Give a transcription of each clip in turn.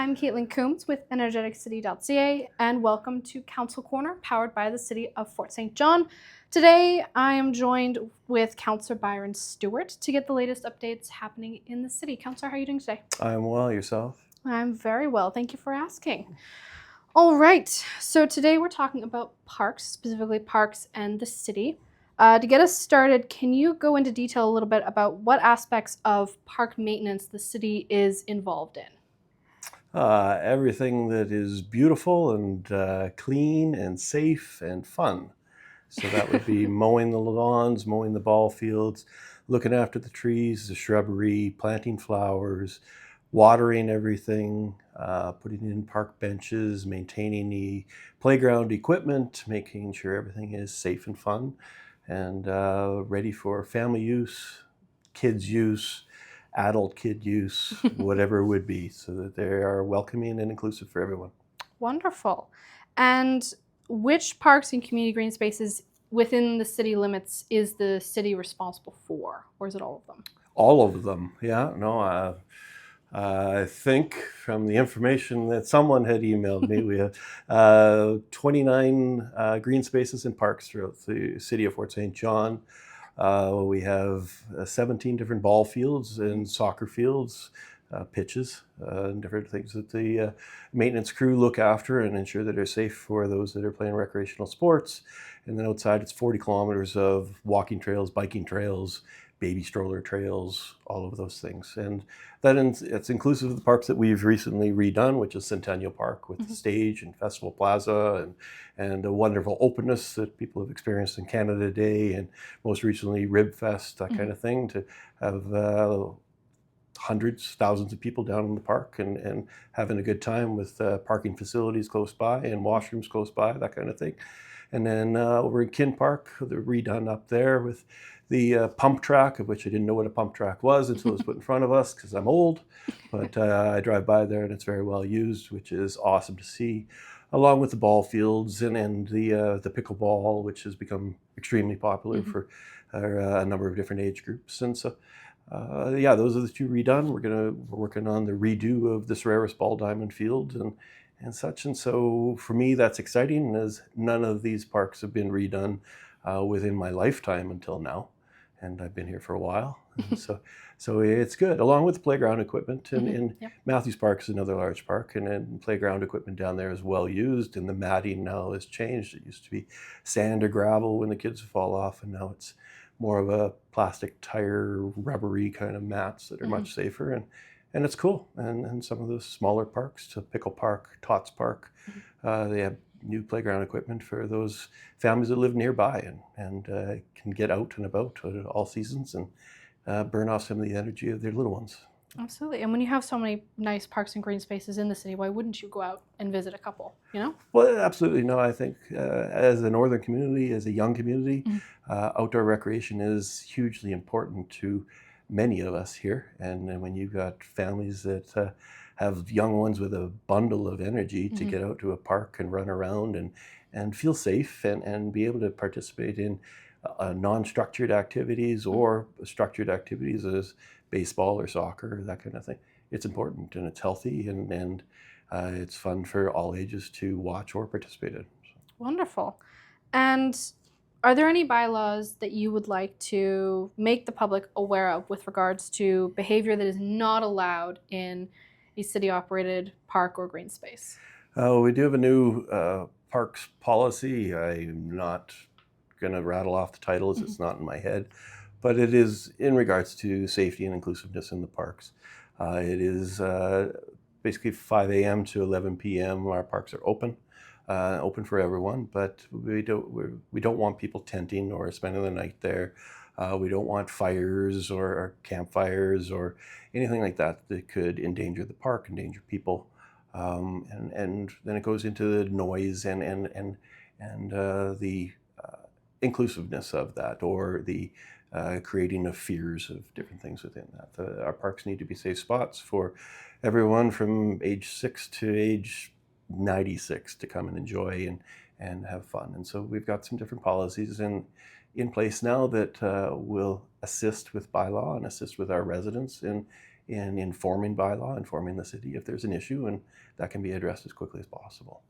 I'm Caitlin Coombs with energeticcity.ca, and welcome to Council Corner, powered by the City of Fort St. John. Today, I am joined with Councillor Byron Stewart to get the latest updates happening in the city. Councillor, how are you doing today? I'm well, yourself? I'm very well, thank you for asking. All right, so today we're talking about parks, specifically parks and the city. To get us started, can you go into detail a little bit about what aspects of park maintenance the city is involved in? Everything that is beautiful and clean and safe and fun. So that would be mowing the lawns, mowing the ball fields, looking after the trees, the shrubbery, planting flowers, watering everything, putting in park benches, maintaining the playground equipment, making sure everything is safe and fun and ready for family use, kids use, adult kid use, whatever it would be, so that they are welcoming and inclusive for everyone. Wonderful. And which parks and community green spaces within the city limits is the city responsible for, or is it all of them? All of them, yeah. No, I think from the information that someone had emailed me, we have 29 green spaces and parks throughout the city of Fort St. John. We have 17 different ball fields and soccer fields, pitches, and different things that the maintenance crew look after and ensure that they're safe for those that are playing recreational sports. And then outside, it's 40 kilometers of walking trails, biking trails, baby stroller trails, all of those things. And it's inclusive of the parks that we've recently redone, which is Centennial Park with the stage and Festival Plaza and a wonderful openness that people have experienced in Canada Day, and most recently Rib Fest, that kind of thing, to have hundreds, thousands of people down in the park and having a good time with parking facilities close by and washrooms close by, that kind of thing. And then over in Kin Park, they're redone up there with the pump track, of which I didn't know what a pump track was until it was put in front of us because I'm old. But I drive by there and it's very well used, which is awesome to see, along with the ball fields and the pickleball, which has become extremely popular for a number of different age groups. And so, yeah, those are the two redone. We're working on the redo of this rarest ball diamond field and such. And so for me, that's exciting, as none of these parks have been redone within my lifetime until now. And I've been here for a while. So it's good, along with the playground equipment. And Matthews Park is another large park, and playground equipment down there is well used. And the matting now has changed. It used to be sand or gravel when the kids would fall off, and now it's more of a plastic tire, rubbery kind of mats that are much safer. And it's cool. And some of the smaller parks, to Pickle Park, Tots Park, they have new playground equipment for those families that live nearby and can get out and about all seasons and burn off some of the energy of their little ones. Absolutely. And when you have so many nice parks and green spaces in the city, why wouldn't you go out and visit a couple, you know? Well, absolutely. No, I think as a northern community, as a young community, outdoor recreation is hugely important to many of us here. And when you've got families that have young ones with a bundle of energy to get out to a park and run around and feel safe and be able to participate in non-structured activities or structured activities as baseball or soccer, that kind of thing. It's important and it's healthy and it's fun for all ages to watch or participate in. Wonderful. And are there any bylaws that you would like to make the public aware of with regards to behavior that is not allowed in a city-operated park or green space? We do have a new parks policy. I'm not going to rattle off the titles. It's not in my head. But it is in regards to safety and inclusiveness in the parks. It is basically 5 a.m. to 11 p.m. Our parks are open for everyone, but we don't want people tenting or spending the night there. We don't want fires or campfires or anything like that that could endanger the park, endanger people. And then it goes into the noise and the inclusiveness of that, or the creating of fears of different things within that. Our parks need to be safe spots for everyone from age 6 to age 96 to come and enjoy and have fun. And so we've got some different policies in place now that will assist with bylaw and assist with our residents in informing bylaw, informing the city if there's an issue, and that can be addressed as quickly as possible.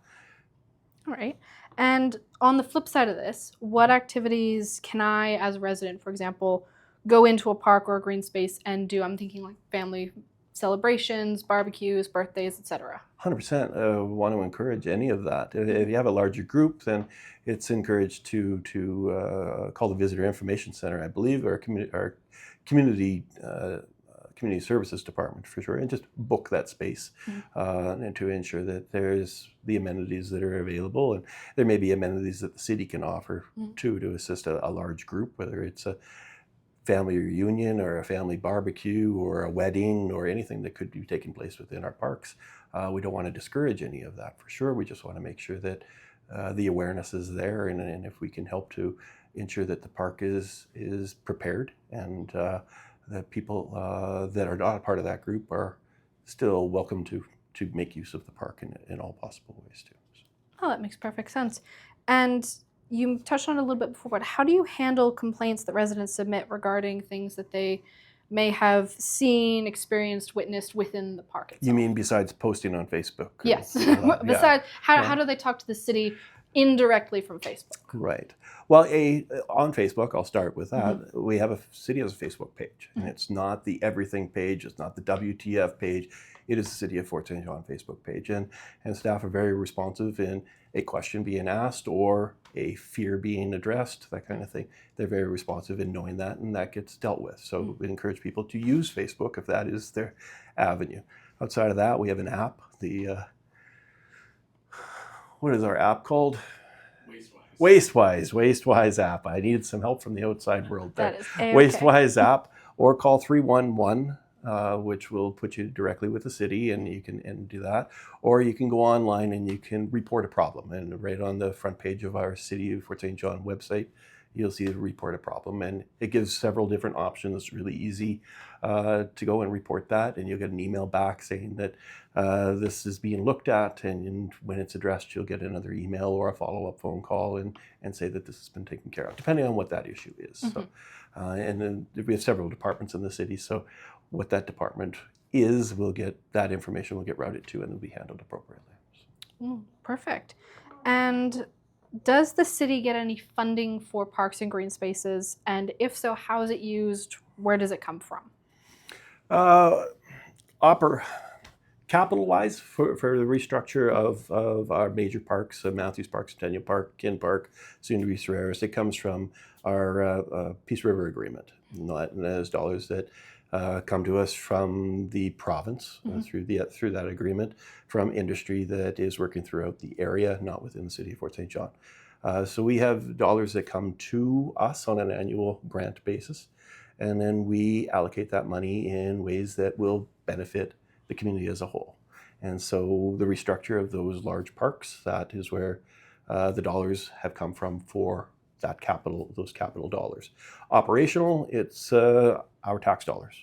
All right. And on the flip side of this, what activities can I, as a resident, for example, go into a park or a green space and do? I'm thinking like family celebrations, barbecues, birthdays, etc. 100% want to encourage any of that. If you have a larger group, then it's encouraged to call the Visitor Information Center, I believe, or community services department for sure, and just book that space and to ensure that there's the amenities that are available, and there may be amenities that the city can offer too to assist a large group, whether it's a family reunion or a family barbecue or a wedding or anything that could be taking place within our parks. We don't want to discourage any of that for sure. We just want to make sure that the awareness is there, and if we can help to ensure that the park is prepared and that people that are not a part of that group are still welcome to make use of the park in all possible ways too. Oh, that makes perfect sense. And you touched on it a little bit before, but how do you handle complaints that residents submit regarding things that they may have seen, experienced, witnessed within the park itself? You mean besides posting on Facebook? Yes. Yeah. Besides, how do they talk to the city indirectly from Facebook? Right. Well, on Facebook, I'll start with that. We have city has a Facebook page, and it's not the everything page. It's not the WTF page. It is the City of Fort St. John Facebook page, and staff are very responsive in a question being asked or a fear being addressed, that kind of thing. They're very responsive in knowing that, and that gets dealt with. So we encourage people to use Facebook if that is their avenue. Outside of that, we have an app. What is our app called? Wastewise app. I needed some help from the outside world there. That is A-okay. Wastewise app, or call 311, which will put you directly with the city, and you can do that. Or you can go online and you can report a problem. And right on the front page of our City of Fort St. John website, you'll see the report a problem, and it gives several different options. It's really easy to go and report that, and you'll get an email back saying that this is being looked at, and when it's addressed, you'll get another email or a follow-up phone call and say that this has been taken care of, depending on what that issue is. So, and then we have several departments in the city, so what that department is, that information will get routed to, and it'll be handled appropriately. Perfect. And does the city get any funding for parks and green spaces? And if so, how is it used? Where does it come from? Capital-wise, for the restructure of our major parks, Matthews Park, Centennial Park, Kin Park, soon to be Solaris, it comes from our Peace River Agreement. And that is dollars that come to us from the province through that agreement, from industry that is working throughout the area, not within the City of Fort St. John. So we have dollars that come to us on an annual grant basis, and then we allocate that money in ways that will benefit the community as a whole. And so the restructure of those large parks, that is where the dollars have come from for those capital dollars. Operational, it's our tax dollars,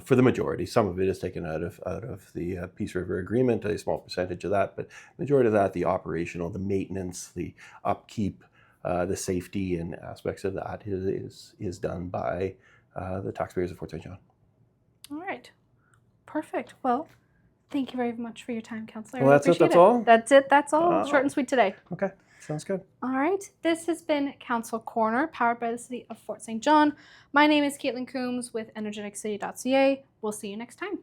for the majority. Some of it is taken out of the Peace River Agreement, a small percentage of that, but majority of that, the operational, the maintenance, the upkeep, the safety and aspects of that is done by the taxpayers of Fort St. John. All right. Perfect. Well, thank you very much for your time, Councillor. Well, that's it. That's all? That's all. Short and sweet today. Okay. Sounds good. All right. This has been Council Corner, powered by the City of Fort St. John. My name is Caitlin Coombs with energeticcity.ca. We'll see you next time.